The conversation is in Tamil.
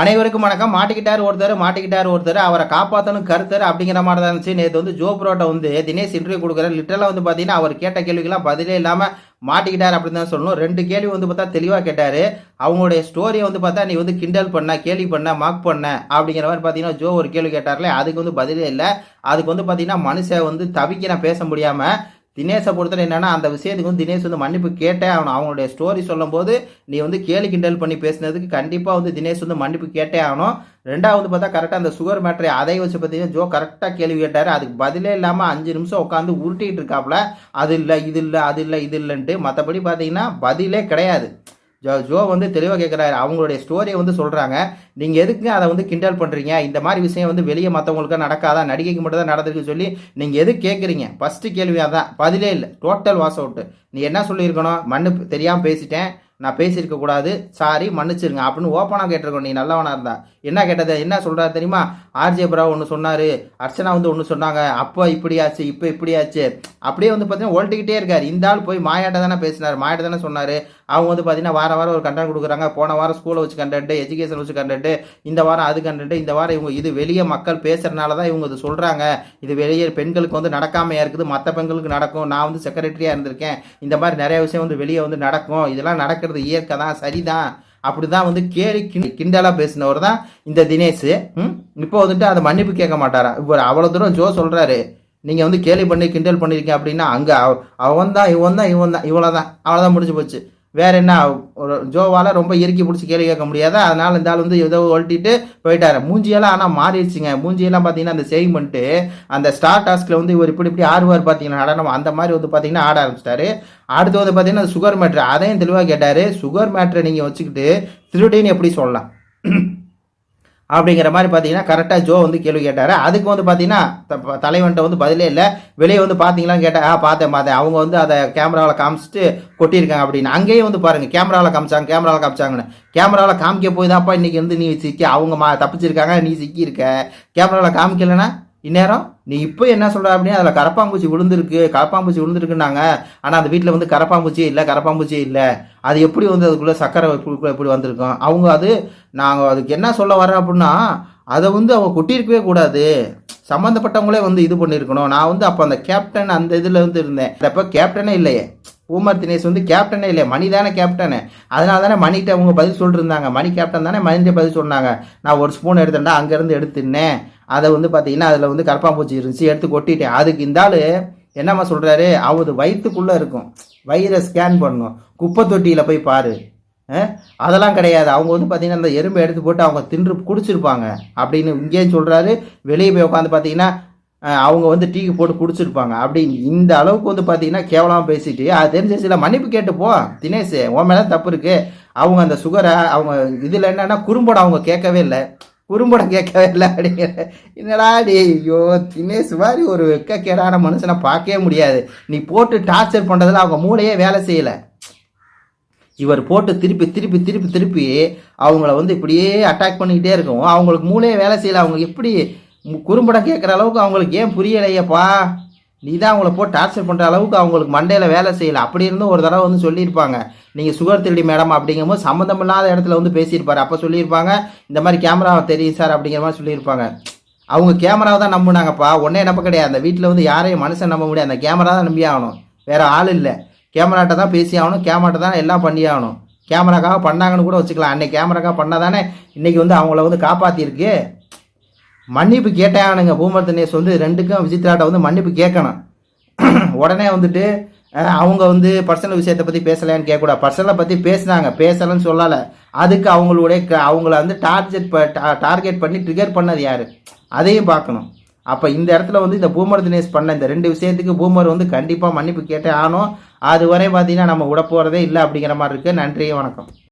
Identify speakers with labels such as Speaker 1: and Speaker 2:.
Speaker 1: அனைவருக்கும் வணக்கம். மாட்டிக்கிட்டார் ஒருத்தர் அவரை காப்பாற்றணும் கருத்தர் அப்படிங்கிற மாதிரி தான் இருந்துச்சு. நேற்று வந்து ஜோ ப்ரோட்ட வந்து தினேஷ் இன்டர்வியூ கொடுக்குறாரு. லிட்டரலாக வந்து பார்த்தீங்கன்னா அவர் கேட்ட கேள்விக்கெல்லாம் பதிலே இல்லாமல் மாட்டிக்கிட்டார் அப்படின்னு தான் சொல்லணும். 2 கேள்வி வந்து பார்த்தா தெளிவாக கேட்டார். அவங்களுடைய ஸ்டோரியை வந்து பார்த்தா நீ வந்து கிண்டல் பண்ண, கேள்வி பண்ண, மார்க் பண்ண அப்படிங்கிற மாதிரி பார்த்தீங்கன்னா ஜோ ஒரு கேள்வி கேட்டார்ல, அதுக்கு வந்து பதிலே இல்லை. அதுக்கு வந்து பார்த்தீங்கன்னா மனுஷன் வந்து தவிக்க நான் பேச முடியாமல் தினேஷை பொறுத்தவரை என்னன்னா அந்த விஷயத்துக்கு வந்து தினேஷ் வந்து மன்னிப்பு கேட்டே ஆகணும். அவங்களுடைய ஸ்டோரி சொல்லும் போது நீ வந்து கேலி கிண்டல் பண்ணி பேசினதுக்கு கண்டிப்பாக வந்து தினேஷ் வந்து மன்னிப்பு கேட்டே ஆகணும். ரெண்டாவது பார்த்தா கரெக்டாக அந்த சுகர் மேட்ரை அதை வச்சு பார்த்தீங்கன்னா ஜோ கரெக்டாக கேள்வி கேட்டார். அதுக்கு பதிலே இல்லாமல் 5 நிமிஷம் உட்காந்து உருட்டிகிட்டு இருக்காப்புல. அது இல்லை இது இல்லை அது இல்லை இது இல்லைன்ட்டு. மற்றபடி பார்த்தீங்கன்னா பதிலே கிடையாது. ஜோ வந்து தெளிவாக கேட்குறாரு. அவங்களுடைய ஸ்டோரியை வந்து சொல்கிறாங்க. நீங்கள் எதுக்கு அதை வந்து கிண்டல் பண்ணுறீங்க? இந்த மாதிரி விஷயம் வந்து வெளியே மற்றவங்களுக்கு நடக்காதா, நடிகைக்கு மட்டும் தான் நடந்திருக்கு சொல்லி நீங்கள் எதுக்கு கேட்குறீங்க? ஃபஸ்ட்டு கேள்வியாக தான், பதிலே இல்லை, டோட்டல் வாஷ் அவுட்டு. நீ என்ன சொல்லியிருக்கணும்? மண்ணு தெரியாமல் பேசிட்டேன், நான் பேசியிருக்க கூடாது, சாரி மன்னிச்சிருங்க அப்படின்னு ஓப்பனாக கேட்டிருக்கோம். நீ நல்லவனா இருந்தா என்ன கேட்டது? என்ன சொல்கிறாரு தெரியுமா? ஆர்ஜே ப்ரோ ஒன்று சொன்னார், அர்ச்சனா வந்து ஒன்று சொன்னாங்க, அப்போ இப்படியாச்சு இப்போ இப்படியாச்சு அப்படியே வந்து பார்த்தீங்கன்னா ஓல்ட்டிக்கிட்டே இருக்கார். இந்த ஆள் போய் மாயாட்ட தானே பேசினார், மாயாட்ட தானே சொன்னார். அவங்க வந்து பார்த்தீங்கன்னா வாரம் ஒரு கண்டென்ட் கொடுக்குறாங்க. போன வாரம் ஸ்கூலை வச்சு கண்டென்ட், எஜுகேஷன் வச்சு கண்டென்ட், இந்த வாரம் அது கண்டென்ட், இந்த வாரம் இவங்க இது வெளியே மக்கள் பேசுறதுனால தான் இவங்க இது சொல்கிறாங்க. இது வெளியே பெண்களுக்கு வந்து நடக்காமையாக இருக்குது, மற்ற பெண்களுக்கு நடக்கும். நான் வந்து செக்ரட்டரியாக இருந்திருக்கேன், இந்த மாதிரி நிறைய விஷயம் வந்து வெளியே வந்து நடக்கும், இதெல்லாம் நடக்கிறது இயற்கை தான், சரிதான் அப்படிதான் வந்து கேலி கிண்டலாக பேசினவர் தான் இந்த தினேஷ். இப்போ வந்துட்டு அதை மன்னிப்பு கேட்க மாட்டாரா? இப்போ அவ்வளோ தூரம் ஜோ சொல்கிறாரு, நீங்கள் வந்து கேலி பண்ணி கிண்டல் பண்ணியிருக்கீங்க அப்படின்னா அங்கே அவன் தான் இவ்வளோதான், அவ்வளோதான் முடிஞ்சு போச்சு. வேற என்ன? ஒரு ஜோவால் ரொம்ப இறுக்கி பிடிச்சி கேள்வி கேட்க முடியாத, அதனால இந்த ஆள் வந்து ஏதோ ஒட்டிட்டு போயிட்டாரு. மூஞ்சியெல்லாம் ஆனால் மாறிடுச்சுங்க. மூஞ்சியெல்லாம் பார்த்தீங்கன்னா அந்த செய்மெண்ட்டு அந்த ஸ்டார் டாஸ்கில் வந்து இவர் இப்படி ஆடுவார் பார்த்தீங்கன்னா நடனம், அந்த மாதிரி வந்து பார்த்தீங்கன்னா ஆட ஆரம்பிச்சிட்டாரு. அடுத்து வந்து பார்த்தீங்கன்னா சுகர் மேட்ரு, அதையும் தெளிவாக கேட்டார். சுகர் மேட்ரை நீங்கள் வச்சுக்கிட்டு திருடின்னு எப்படி சொல்லலாம் அப்படிங்கிற மாதிரி பார்த்தீங்கன்னா கரெக்டாக ஜோ வந்து கேள்வி கேட்டார். அதுக்கு வந்து பார்த்தீங்கன்னா தலைவன்ட்ட வந்து பதிலே இல்லை. வெளியே வந்து பார்த்தீங்களான்னு கேட்டால் பார்த்தேன். அவங்க வந்து அதை கேமராவில் காமிச்சிட்டு கொட்டியிருக்காங்க அப்படின்னு. அங்கேயும் வந்து பாருங்கள், கேமராவில் காமிச்சாங்கன்னு. கேமராவில் காமிக்க போய் தான்ப்பா இன்றைக்கி வந்து நீ சிக்கி, அவங்க தப்பிச்சிருக்காங்க, நீ சிக்கியிருக்க. கேமராவில் காமிக்கலைன்னா இந்நேரம் நீ இப்போ என்ன சொல்கிற அப்படின்னா அதில் கரப்பாம்பூச்சி விழுந்திருக்குன்னாங்க. ஆனால் அந்த வீட்டில் வந்து கரப்பாம்பூச்சியே இல்லை. அது எப்படி வந்து அதுக்குள்ளே சக்கரை எப்படி வந்திருக்கும்? அவங்க அது நாங்கள் அதுக்கு என்ன சொல்ல வர்றேன் அப்படின்னா அதை வந்து அவங்க கொட்டியிருக்கவே கூடாது, சம்மந்தப்பட்டவங்களே வந்து இது பண்ணியிருக்கணும். நான் வந்து அப்போ அந்த கேப்டன் அந்த இதில் வந்து இருந்தேன். அப்போ கேப்டனே இல்லையே, பூமர் தினேஷ் வந்து கேப்டனே இல்லை, மணி தானே கேப்டனு. அதனால தானே மணிகிட்ட அவங்க பதில் சொல்லிருந்தாங்க. மணி கேப்டன் தானே மணிகிட்ட பதில் சொன்னாங்க. நான் ஒரு ஸ்பூன் எடுத்தேன்டா, அங்கேருந்து எடுத்துனேன், அதை வந்து பார்த்தீங்கன்னா அதில் வந்து கரப்பாம்பூச்சி இருந்துச்சு, எடுத்து கொட்டிட்டேன். அதுக்கு இந்த ஆள் என்னம்மா சொல்கிறாரு? அவரு வயிற்றுக்குள்ளே இருக்கும், வயிறை ஸ்கேன் பண்ணணும், குப்பை தொட்டியில் போய் பாரு. அதெல்லாம் கிடையாது. அவங்க வந்து பார்த்தீங்கன்னா அந்த எறும்பை எடுத்து போட்டு அவங்க தின்று குடிச்சிருப்பாங்க அப்படின்னு இங்கேயும் சொல்கிறாரு. வெளியே போய் உட்காந்து பார்த்தீங்கன்னா அவங்க வந்து டீக்கு போட்டு குடிச்சிருப்பாங்க அப்படின்னு இந்த அளவுக்கு வந்து பார்த்தீங்கன்னா கேவலமாக பேசிட்டு அது தெரிஞ்சிச்சுல. மன்னிப்பு கேட்டு போ தினேஷ், உன் மேலே தப்பு இருக்குது. அவங்க அந்த சுகரை அவங்க இதில் என்னன்னா குறும்படம் அவங்க கேட்கவே இல்லை அப்படிங்கிற. என்னடா டே, ஐயோ தினேஷ் மாதிரி ஒரு வெக்கக்கேடான மனுஷனை பார்க்கவே முடியாது. நீ போட்டு டார்ச்சர் பண்ணுறதுல அவங்க மூளையே வேலை செய்யலை. இவர் போட்டு திருப்பி அவங்கள வந்து இப்படியே அட்டாக் பண்ணிக்கிட்டே இருக்கும். அவங்களுக்கு மூளையே வேலை செய்யலை. அவங்க எப்படி குறும்படம் கேட்குற அளவுக்கு அவங்களுக்கு ஏன் புரியலையப்பா? நீ தான் அவங்கள போட்டு டார்ச்சர் பண்ணுற அளவுக்கு அவங்களுக்கு மண்டையில் வேலை செய்யலை. அப்படி இருந்தும் ஒரு தடவை வந்து சொல்லியிருப்பாங்க, நீங்கள் சுகர் திருடி மேடம் அப்படிங்கும்போது சம்மந்தம் இல்லாத இடத்துல வந்து பேசியிருப்பாரு. அப்போ சொல்லியிருப்பாங்க இந்த மாதிரி கேமராவை தெரியும் சார் அப்படிங்கிற மாதிரி சொல்லியிருப்பாங்க. அவங்க கேமராவை தான் நம்பினாங்கப்பா, ஒன்றே நம்ப கிடையாது. அந்த வீட்டில் வந்து யாரையும் மனுஷன் நம்ப முடியாது, அந்த கேமரா தான் நம்பி ஆகணும், வேறு ஆள் இல்லை. கேமராட்ட தான் பேசி ஆகணும், கேமராட்ட தான் எல்லாம் பண்ணி ஆகணும். கேமராக்காக பண்ணாங்கன்னு கூட வச்சுக்கலாம். அன்னைக்கு கேமராக்காக பண்ணால் தானே இன்றைக்கி வந்து அவங்கள வந்து காப்பாற்றிருக்கு. மன்னிப்பு கேட்டானுங்க. பூமர் தினேஷ் வந்து 2க்கும் விசித்ராட்ட வந்து மன்னிப்பு கேட்கணும். உடனே வந்துட்டு அவங்க வந்து பர்சனல் விஷயத்தை பற்றி பேசலையான்னு கேட்கக்கூடாது. பர்சனலை பற்றி பேசலைன்னு சொல்லலை. அதுக்கு அவங்கள வந்து டார்கெட் பண்ணி ட்ரிகர் பண்ணது யார், அதையும் பார்க்கணும். அப்போ இந்த இடத்துல வந்து இந்த பூமர் தினேஷ் பண்ண இந்த 2 விஷயத்துக்கு பூமர் வந்து கண்டிப்பாக மன்னிப்பு கேட்டே ஆனோம். அதுவரை பார்த்தீங்கன்னா நம்ம விட போகிறதே இல்லை அப்படிங்கிற மாதிரி இருக்குது. நன்றி, வணக்கம்.